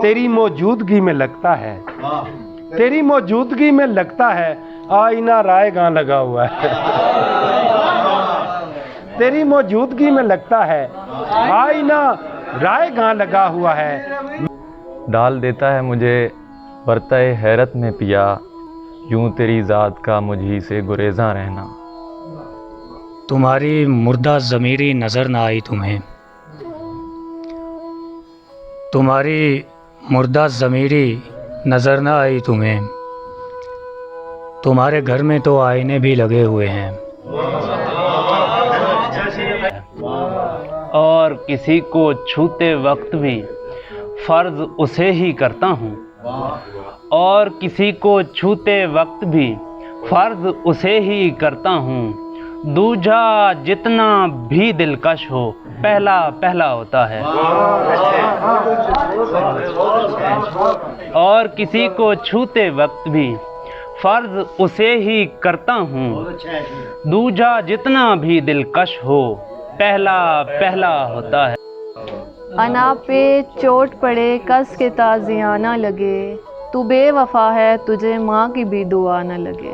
तेरी मौजूदगी में लगता है, तेरी मौजूदगी में लगता है आईना रायगां लगा हुआ है। तेरी मौजूदगी में लगता है आईना रायगां लगा हुआ है। डाल देता है मुझे बरताए हैरत में पिया, यूं तेरी ज़ात का मुझी से गुरेज़ां रहना। तुम्हारी मुर्दा ज़मीरी नज़र ना आई तुम्हें, तुम्हारी मुर्दा ज़मीरी नज़र ना आई तुम्हें, तुम्हारे घर में तो आईने भी लगे हुए हैं। और किसी को छूते वक्त भी फ़र्ज़ उसे ही करता हूँ, और किसी को छूते वक्त भी फ़र्ज़ उसे ही करता हूँ। दूजा जितना भी दिलकश हो पहला पहला होता है। और किसी को छूते वक्त भी फ़र्ज़ उसे ही करता हूँ। दूजा जितना भी दिलकश हो पहला पहला होता है। अना पे चोट पड़े कस के ताज़ियाना लगे, तू बेवफा है तुझे माँ की भी दुआ न लगे।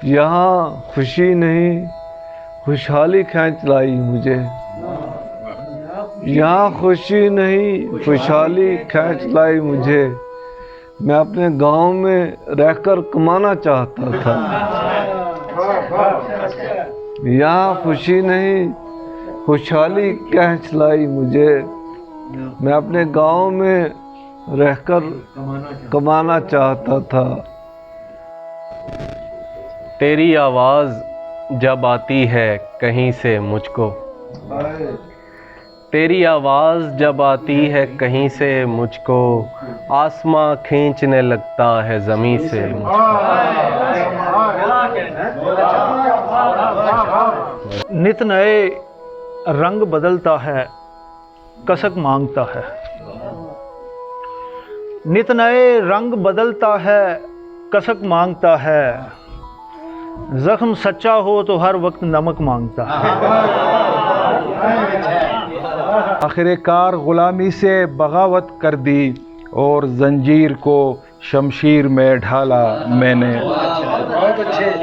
यहाँ खुशी नहीं खुशहाली खींच लाई मुझे, यहाँ खुशी नहीं खुशहाली खींच लाई मुझे। मैं अपने गांव में रहकर कमाना चाहता था, यहाँ खुशी नहीं खुशहाली खींच लाई मुझे। मैं अपने गांव में रहकर कमाना चाहता था। तेरी आवाज़ जब आती है कहीं से मुझको, तेरी आवाज़ जब आती है कहीं से मुझको, आसमां खींचने लगता है ज़मीं से मुझको। नित नए रंग बदलता है कसक मांगता है, नित नए रंग बदलता है कसक मांगता है। जख्म सच्चा हो तो हर वक्त नमक मांगता है। आखिरकार गुलामी से बगावत कर दी और जंजीर को शमशीर में ढाला मैंने।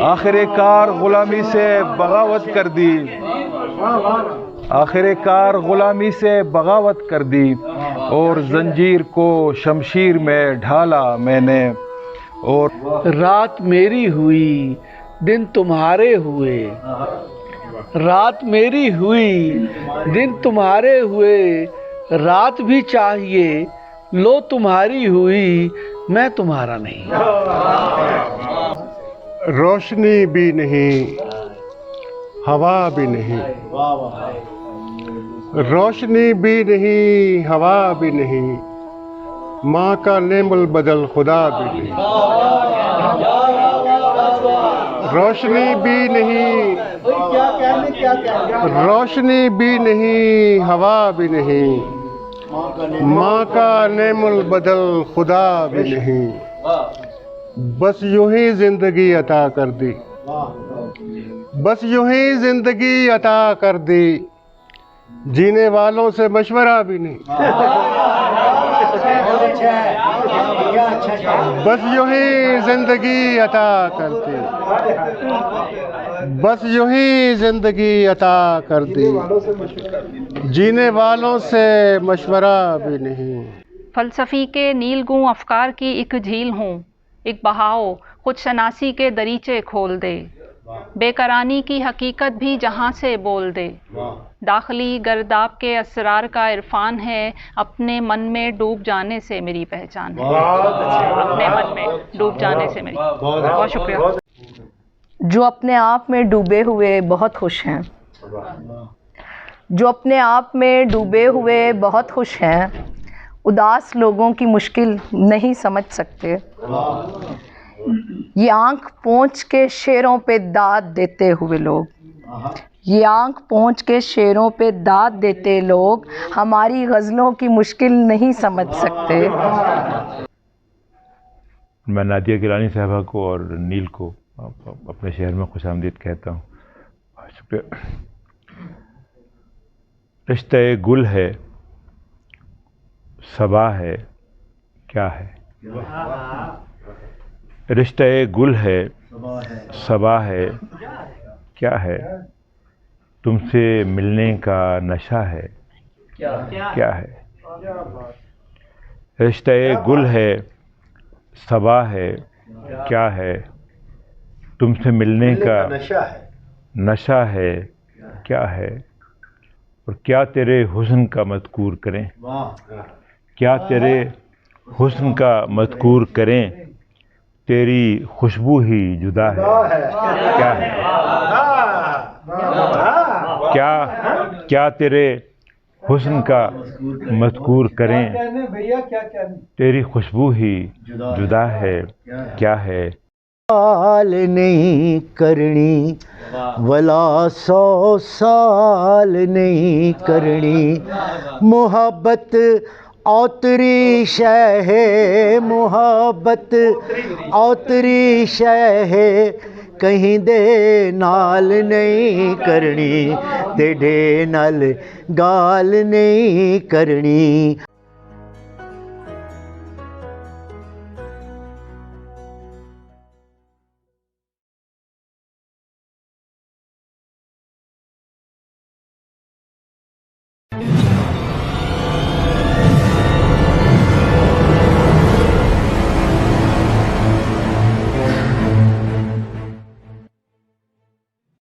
आखिरकार गुलामी से बगावत कर दी, आखिरकार गुलामी से बगावत कर दी और जंजीर को शमशीर में ढाला मैंने। और रात मेरी हुई दिन तुम्हारे हुए, रात मेरी हुई दिन तुम्हारे हुए, रात भी चाहिए लो तुम्हारी हुई, मैं तुम्हारा नहीं। रोशनी भी नहीं हवा भी नहीं, रोशनी भी नहीं हवा भी नहीं, माँ का नेमुल बदल खुदा भी नहीं। रोशनी भी नहीं, रोशनी भी नहीं हवा भी नहीं, माँ का नेमुल बदल खुदा भी नहीं। बस यूं ही जिंदगी अता कर दी, बस यूं ही जिंदगी अता कर दी, जीने वालों से मशवरा भी नहीं। बस यूं ही जिंदगी अता कर दी, बस यूं ही जिंदगी अता कर दी, जीने वालों से मशवरा भी नहीं। फ़लसफ़ी के नीलगूं अफ़कार की एक झील हूँ, एक बहाव खुद शनासी के दरीचे खोल दे, बेकरानी की हकीकत भी जहाँ से बोल दे। दाखिली गर्दाब के असरार का इरफान है, अपने मन में डूब जाने से मेरी पहचान है। अपने मन में डूब जाने से मेरी। बहुत शुक्रिया। जो अपने आप में डूबे हुए बहुत खुश हैं, जो अपने आप में डूबे हुए बहुत खुश हैं, उदास लोगों की मुश्किल नहीं समझ सकते। ये आँख पोंछ के शेरों पे दाद देते हुए लोग, ये आँख पोंछ के शेरों पे दाद देते लोग हमारी गज़लों की मुश्किल नहीं समझ सकते। मैं नादिया गिलानी साहबा को और नील को अपने शहर में खुशामदीद कहता हूँ। शुक्रिया। रिश्ते गुल है सबा है क्या है। रिश्ते गुल है सबा है क्या है। तुमसे मिलने का नशा है क्या है। रिश्ते गुल है सबा है क्या है। तुमसे मिलने का नशा है क्या है। और क्या तेरे हुस्न का मज़कूर करें, क्या तेरे हुस्न का मज़कूर करें। तेरी खुशबू ही जुदा है क्या है। क्या तेरे हुस्न का मज़कूर करें। तेरी खुशबू ही जुदा है क्या है। साल नहीं करनी वला 100 साल नहीं करनी। मोहब्बत औतरी शय है, मोहब्बत औतरी शय है। कहीं दे नाल नहीं करनी ते डे नाल गाल नहीं करनी।